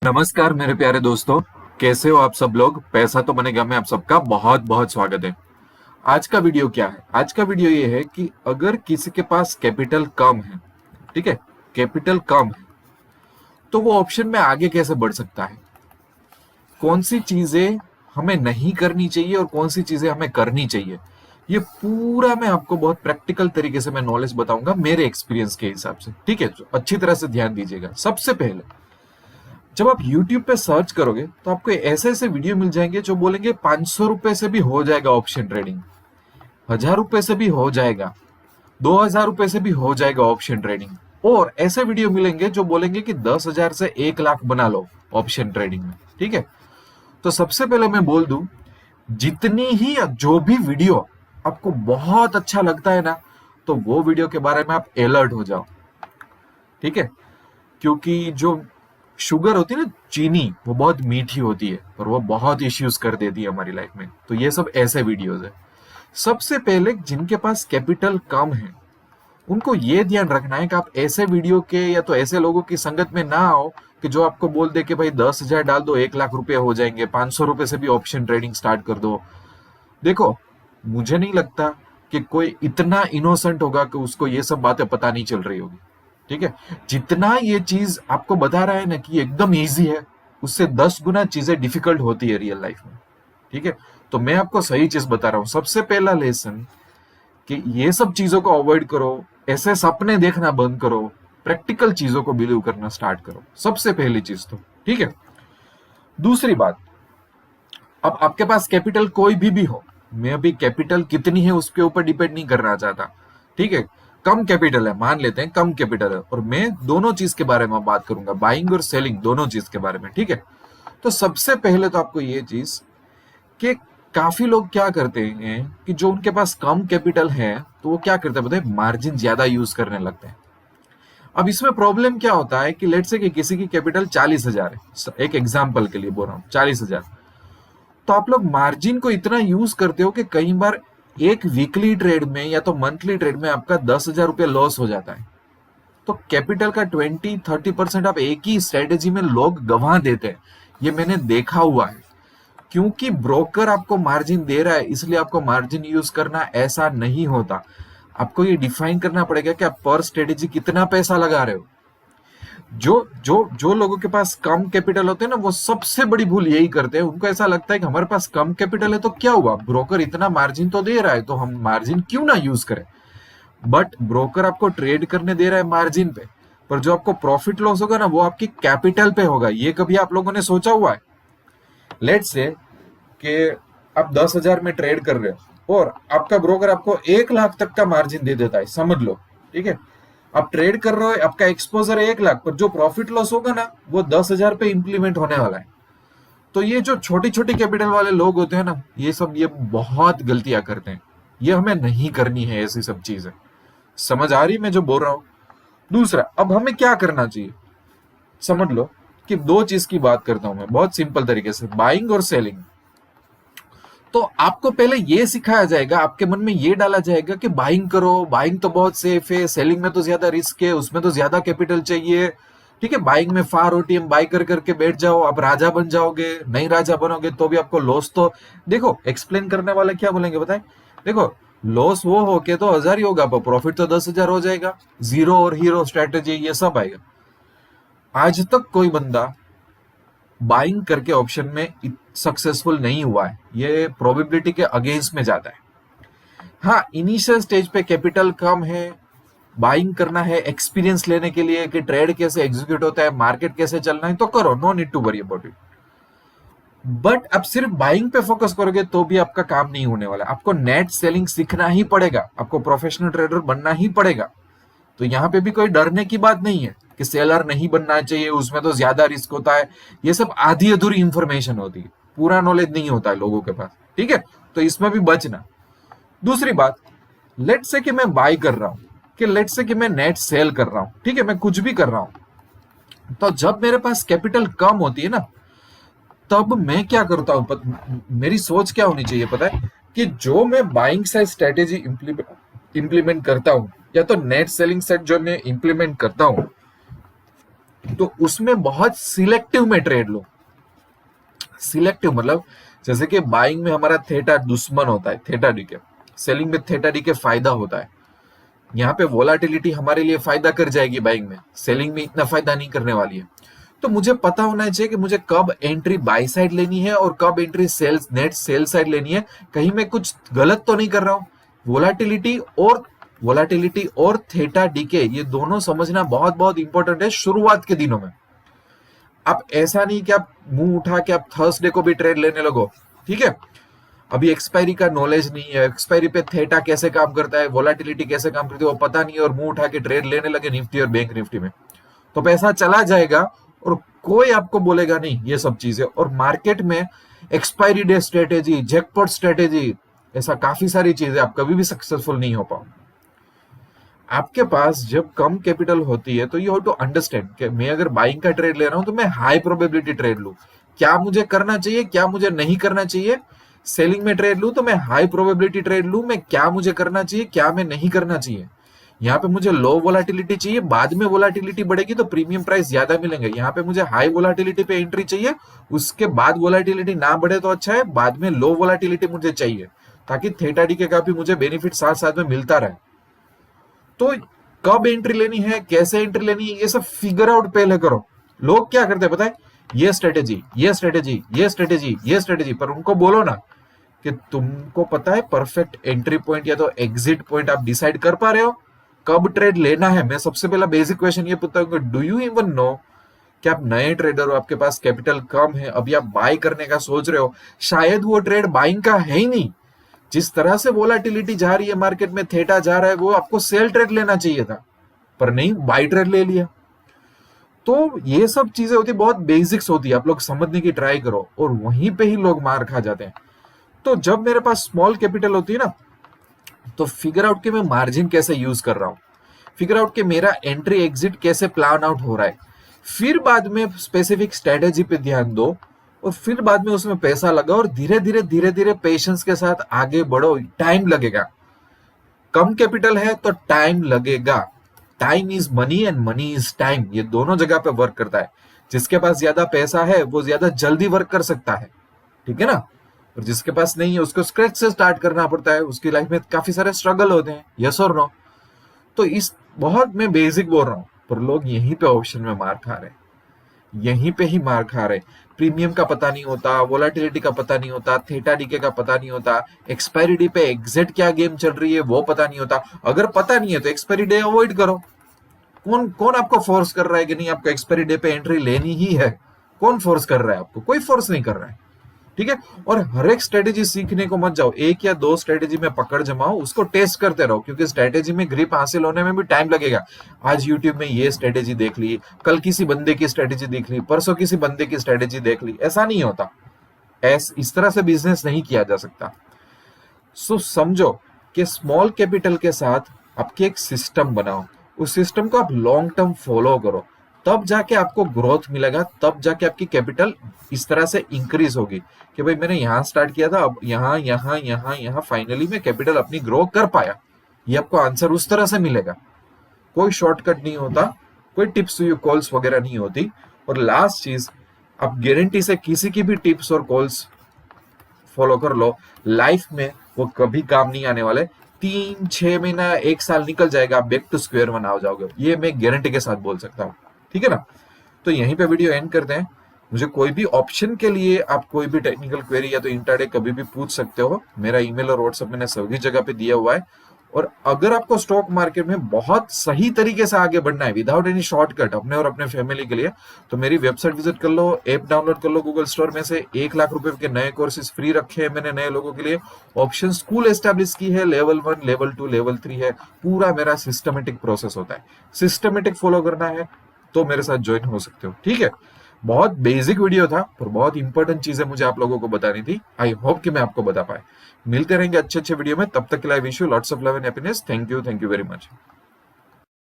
नमस्कार मेरे प्यारे दोस्तों। कैसे हो आप सब लोग। पैसा तो बनेगा में आप सबका बहुत बहुत स्वागत है। आज का वीडियो क्या है? आज का वीडियो ये है कि अगर किसी के पास कैपिटल कम है, ठीक है, कैपिटल कम है, तो वो ऑप्शन में आगे कैसे बढ़ सकता है, कौन सी चीजें हमें नहीं करनी चाहिए और कौन सी चीजें हमें करनी चाहिए, ये पूरा मैं आपको बहुत प्रैक्टिकल तरीके से मैं नॉलेज बताऊंगा मेरे एक्सपीरियंस के हिसाब से। ठीक है, तो अच्छी तरह से ध्यान दीजिएगा। सबसे पहले जब आप YouTube पे सर्च करोगे तो आपको ऐसे ऐसे वीडियो मिल जाएंगे जो बोलेंगे 500 रुपए से भी हो जाएगा ऑप्शन ट्रेडिंग, 1000 रुपए से भी हो जाएगा, 2000 रुपए से भी हो जाएगा ऑप्शन ट्रेडिंग। और ऐसे वीडियो मिलेंगे जो बोलेंगे कि 10,000 से 1 लाख बना लो ऑप्शन ट्रेडिंग में। ठीक है, तो सबसे पहले मैं बोल दूं, जितनी ही जो भी वीडियो आपको बहुत अच्छा लगता है ना, तो वो वीडियो के बारे में आप अलर्ट हो जाओ। ठीक है, क्योंकि जो शुगर होती है ना, चीनी, वो बहुत मीठी होती है और वो बहुत इश्यूज कर देती है हमारी लाइफ में। तो ये सब ऐसे वीडियोस है। सबसे पहले जिनके पास कैपिटल कम है उनको ये ध्यान रखना है कि आप ऐसे वीडियो के या तो ऐसे लोगों की संगत में ना आओ कि जो आपको बोल दे कि भाई 10,000 डाल दो 1 लाख रुपए हो जाएंगे, 500 रुपए से भी ऑप्शन ट्रेडिंग स्टार्ट कर दो। देखो, मुझे नहीं लगता कि कोई इतना इनोसेंट होगा कि उसको ये सब बातें पता नहीं चल रही होगी। ठीक है, जितना ये चीज आपको बता रहा है ना कि एकदम इजी है, उससे 10 गुना चीजें डिफिकल्ट होती है रियल लाइफ में। ठीक है, तो मैं आपको सही चीज बता रहा हूं। सबसे पहला लेसन कि ये सब चीजों को अवॉइड करो, ऐसे सपने देखना बंद करो, प्रैक्टिकल चीजों को बिलीव करना स्टार्ट करो। सबसे पहली चीज तो ठीक है। दूसरी बात, अब आपके पास कैपिटल कोई भी हो, मैं अभी कैपिटल कितनी है उसके ऊपर डिपेंड नहीं करना चाहता। ठीक है, कम कैपिटल है, मान लेते हैं कम कैपिटल है, और मैं दोनों चीज के बारे में बात करूंगा, बाइंग और सेलिंग दोनों चीज के बारे में। ठीक है, तो सबसे पहले तो आपको ये चीज कि काफी लोग क्या करते हैं कि जो उनके पास कम कैपिटल है तो वो क्या करते हैं पता है, मार्जिन ज्यादा यूज करने लगते हैं। अब इसमें प्रॉब्लम क्या होता है कि लेट से कि किसी की कैपिटल 40,000 है, एक एग्जाम्पल के लिए बोल रहा हूँ 40,000, तो आप लोग मार्जिन को इतना यूज करते हो कि कई बार एक वीकली ट्रेड में या तो मंथली ट्रेड में आपका 10,000 रुपये लॉस हो जाता है। तो कैपिटल का 20-30% आप एक ही स्ट्रेटेजी में लोग गंवा देते हैं। ये मैंने देखा हुआ है। क्योंकि ब्रोकर आपको मार्जिन दे रहा है इसलिए आपको मार्जिन यूज करना, ऐसा नहीं होता। आपको ये डिफाइन करना पड़ेगा कि आप पर स्ट्रेटेजी कितना पैसा लगा रहे हो। जो जो जो लोगों के पास कम कैपिटल होते हैं ना, वो सबसे बड़ी भूल यही करते हैं। उनको ऐसा लगता है कि हमारे पास कम कैपिटल है तो क्या हुआ, ब्रोकर इतना मार्जिन तो दे रहा है तो हम मार्जिन क्यों ना यूज करें। बट ब्रोकर आपको ट्रेड करने दे रहा है मार्जिन पे, पर जो आपको प्रॉफिट लॉस होगा ना वो आपकी कैपिटल पे होगा। ये कभी आप लोगों ने सोचा हुआ है? लेट से कि आप 10,000 में ट्रेड कर रहे हो और आपका ब्रोकर आपको 1 लाख तक का मार्जिन दे देता है, समझ लो। ठीक है, आप ट्रेड कर रहे हो, आपका एक्सपोजर है 1 लाख, पर जो प्रॉफिट लॉस होगा ना वो 10,000 पे इंप्लीमेंट होने वाला है। तो ये जो छोटी छोटी कैपिटल वाले लोग होते हैं ना, ये बहुत गलतियां करते हैं। ये हमें नहीं करनी है ऐसी सब चीजें। समझ आ रही मैं जो बोल रहा हूं? दूसरा, अब हमें क्या करना चाहिए, समझ लो कि दो चीज की बात करता हूं मैं बहुत सिंपल तरीके से, बाइंग और सेलिंग। तो आपको पहले ये सिखाया जाएगा, आपके मन में ये डाला जाएगा कि बाइंग करो, बाइंग तो बहुत सेफ है, सेलिंग में तो ज्यादा रिस्क है, उसमें तो ज्यादा कैपिटल चाहिए। ठीक है, बाइंग में फार ओटीएम बाई कर करके बैठ जाओ, आप राजा बन जाओगे। नहीं राजा बनोगे तो भी आपको लॉस तो, देखो एक्सप्लेन करने वाले क्या बोलेंगे बताए, देखो लॉस वो हो के तो 1,000 ही होगा, पर प्रॉफिट तो 10,000 हो जाएगा। जीरो और हीरो स्ट्रेटेजी ये सब आएगा। आज तक कोई बंदा बाइंग करके ऑप्शन में सक्सेसफुल नहीं हुआ है, ये प्रोबेबिलिटी के अगेंस्ट में जाता है। हाँ, इनिशियल स्टेज पे कैपिटल कम है, बाइंग करना है एक्सपीरियंस लेने के लिए कि ट्रेड कैसे एग्जीक्यूट होता है, मार्केट कैसे चलना है, तो करो, no need to worry about it. But अब सिर्फ बाइंग पे फोकस करोगे तो भी आपका काम नहीं होने वाला। आपको नेट सेलिंग सीखना ही पड़ेगा, आपको प्रोफेशनल ट्रेडर बनना ही पड़ेगा। तो यहाँ पे भी कोई डरने की बात नहीं है कि सेलर नहीं बनना चाहिए, उसमें तो ज्यादा रिस्क होता है। ये सब आधी अधूरी इंफॉर्मेशन होती है, पूरा नॉलेज नहीं होता है लोगों के पास। ठीक है, तो इसमें भी बचना। दूसरी बात, लेट से कि मैं बाय कर रहा हूं, कि लेट से कि मैं नेट सेल कर रहा हूं, ठीक है, मैं कुछ भी कर रहा हूं, तो जब मेरे पास कैपिटल कम होती है ना, तब मैं क्या करता हूं, मेरी सोच क्या होनी चाहिए पता है, कि जो मैं बाइंग साइड स्ट्रेटेजी इंप्लीमेंट करता हूं या तो नेट सेलिंग सेट जो मैं इंप्लीमेंट करता हूं, तो उसमें बहुत सिलेक्टिव में ट्रेड लो। सिलेक्टिव मतलब जैसे कि बाइंग में हमारा थीटा दुश्मन होता है, थीटा डी के, सेलिंग में थीटा डी के फायदा होता है। यहाँ पे वोलाटिलिटी हमारे लिए फायदा कर जाएगी बाइंग में, सेलिंग में इतना फायदा नहीं करने वाली है। तो मुझे पता होना चाहिए कि मुझे कब एंट्री बाई साइड लेनी है और कब entry sales net sell side लेनी है। कहीं मैं कुछ गलत तो नहीं कर रहा हूं। वोलाटिलिटी और थीटा डीके ये दोनों समझना बहुत बहुत इंपॉर्टेंट है शुरुआत के दिनों में। आप ऐसा नहीं कि आप मुंह उठा के आप थर्सडे को भी ट्रेड लेने लगो, ठीक है। अभी एक्सपायरी का नॉलेज नहीं है, एक्सपायरी पे थीटा कैसे काम करता है, वोलाटिलिटी कैसे काम करती है वो पता नहीं है, और मुंह उठा के ट्रेड लेने लगे निफ्टी और बैंक निफ्टी में, तो पैसा चला जाएगा और कोई आपको बोलेगा नहीं ये सब चीजें। और मार्केट में expiry day strategy, jackpot strategy, ऐसा काफी सारी चीजें, आप कभी भी सक्सेसफुल नहीं हो पाओ। आपके पास जब कम कैपिटल होती है तो यू हैव टू अंडरस्टैंड कि मैं अगर बाइंग का ट्रेड ले रहा हूं तो मैं हाई प्रोबेबिलिटी ट्रेड लूं, क्या मुझे करना चाहिए क्या मुझे नहीं करना चाहिए। सेलिंग में ट्रेड लूं तो मैं हाई प्रोबेबिलिटी ट्रेड लूं, मैं क्या मुझे करना चाहिए क्या मैं नहीं करना चाहिए। यहाँ पे मुझे लो वोलाटिलिटी चाहिए, बाद में वोलाटिलिटी बढ़ेगी तो प्रीमियम प्राइस ज्यादा मिलेंगे। यहाँ पे मुझे हाई वोलाटिलिटी पे एंट्री चाहिए, उसके बाद वोलाटिलिटी ना बढ़े तो अच्छा है, बाद में लो वोलाटिलिटी मुझे चाहिए ताकि थीटा डी के का भी मुझे बेनिफिट साथ साथ में मिलता रहे। तो कब एंट्री लेनी है कैसे एंट्री लेनी है ये सब फिगर आउट पहले करो। लोग क्या करते हैं पता है, ये स्ट्रेटेजी ये स्ट्रेटेजी ये स्ट्रेटेजी ये स्ट्रेटेजी, पर उनको बोलो ना कि तुमको पता है परफेक्ट एंट्री पॉइंट या तो एग्जिट पॉइंट आप डिसाइड कर पा रहे हो, कब ट्रेड लेना है। मैं सबसे पहला बेसिक क्वेश्चन ये पूछता हूँ, डू यू इवन नो कि आप नए ट्रेडर हो, आपके पास कैपिटल कम है, अभी आप बाय करने का सोच रहे हो, शायद वो ट्रेड बाइंग का है ही नहीं। जिस तरह से वोलाटिलिटी जा रही है मार्केट में, थीटा जा रहा है, वो आपको सेल ट्रेड लेना चाहिए था, पर नहीं बाय ट्रेड ले लिया। तो ये सब चीजें होती बहुत बेसिक्स होती है, आप लोग समझने की ट्राई करो, और वहीं पे ही लोग मार खा जाते हैं। तो जब मेरे पास स्मॉल कैपिटल होती है ना, तो फिगर आउट के मैं मार्जिन कैसे यूज कर रहा हूं, फिगर आउट के मेरा एंट्री एग्जिट कैसे प्लान आउट हो रहा है, फिर बाद में स्पेसिफिक स्ट्रेटेजी पे ध्यान दो, और फिर बाद में उसमें पैसा लगाओ, और धीरे धीरे पेशेंस के साथ आगे बढ़ो। टाइम लगेगा, कम कैपिटल है तो टाइम लगेगा। Time is money and money is time, ये दोनों जगह पे वर्क करता है। जिसके पास ज्यादा पैसा है वो ज्यादा जल्दी वर्क कर सकता है, ठीक है ना, और जिसके पास नहीं है उसको स्क्रैच से स्टार्ट करना पड़ता है, उसकी लाइफ में काफी सारे स्ट्रगल होते हैं, यस और नो। तो इस बहुत मैं बेसिक बोल रहा हूं, पर लोग यहीं पे ऑप्शन में मार खा रहे, यहीं पे ही मार खा रहे। प्रीमियम का पता नहीं होता, वोलाटिलिटी का पता नहीं होता, थीटा डीके का पता नहीं होता, एक्सपायरी डे पे एग्जिट क्या गेम चल रही है वो पता नहीं होता। अगर पता नहीं है तो एक्सपायरी डे अवॉइड करो। कौन कौन आपको फोर्स कर रहा है कि नहीं आपको एक्सपायरी डे पे एंट्री लेनी ही है, कौन फोर्स कर रहा है आपको, कोई फोर्स नहीं कर रहा है, ठीक है। और हर एक स्ट्रेटेजी सीखने को मत जाओ, एक या दो स्ट्रेटेजी में पकड़ जमाओ, उसको टेस्ट करते रहो, क्योंकि स्ट्रेटेजी में ग्रिप हासिल होने में भी टाइम लगेगा। आज यूट्यूब में ये स्ट्रेटेजी देख ली, कल किसी बंदे की स्ट्रेटेजी देख ली, परसों किसी बंदे की स्ट्रेटेजी देख ली, ऐसा नहीं होता। इस तरह से बिजनेस नहीं किया जा सकता। सो समझो कि स्मॉल कैपिटल के साथ आपके एक सिस्टम बनाओ, उस सिस्टम को आप लॉन्ग टर्म फॉलो करो, तब जाके आपको ग्रोथ मिलेगा, तब जाके आपकी कैपिटल इस तरह से इंक्रीज होगी कि भाई मैंने यहाँ स्टार्ट किया था, अब यहाँ यहाँ यहाँ यहाँ फाइनली मैं कैपिटल अपनी ग्रो कर पाया। ये आपको आंसर उस तरह से मिलेगा, कोई शॉर्टकट नहीं होता, कोई टिप्स कॉल्स वगैरह नहीं होती। और लास्ट चीज, आप गारंटी से किसी की भी टिप्स और कॉल्स फॉलो कर लो, लाइफ में वो कभी काम नहीं आने वाले। 3-6 महीना 1 साल निकल जाएगा, आप बैक टू स्क्वायर वन आ जाओगे, ये मैं गारंटी के साथ बोल सकता हूँ, ठीक है ना। तो यहीं पे वीडियो एंड करते हैं। मुझे कोई भी ऑप्शन के लिए आप कोई भी टेक्निकल क्वेरी या तो इंट्राडे कभी भी पूछ सकते हो, मेरा ईमेल और व्हाट्सएप मैंने सभी जगह पे दिया हुआ है। और अगर आपको स्टॉक मार्केट में बहुत सही तरीके से आगे बढ़ना है विदाउट एनी शॉर्टकट अपने और अपने फैमिली के लिए, तो मेरी वेबसाइट विजिट कर लो, ऐप डाउनलोड कर लो गूगल स्टोर में से। 1 लाख रुपए के नए कोर्सेज फ्री रखे हैं मैंने नए लोगों के लिए। ऑप्शन स्कूल एस्टेब्लिश की है, लेवल 1 लेवल 2 लेवल 3 है। पूरा मेरा सिस्टमेटिक प्रोसेस होता है, सिस्टमेटिक फॉलो करना है तो मेरे साथ ज्वाइन हो सकते हो, ठीक है। बहुत बेसिक वीडियो था पर बहुत इंपॉर्टेंट चीजें मुझे आप लोगों को बतानी थी। आई होप कि मैं आपको बता पाए। मिलते रहेंगे अच्छे अच्छे वीडियो में, तब तक के लिए wish you lots of love and happiness. Thank you very much.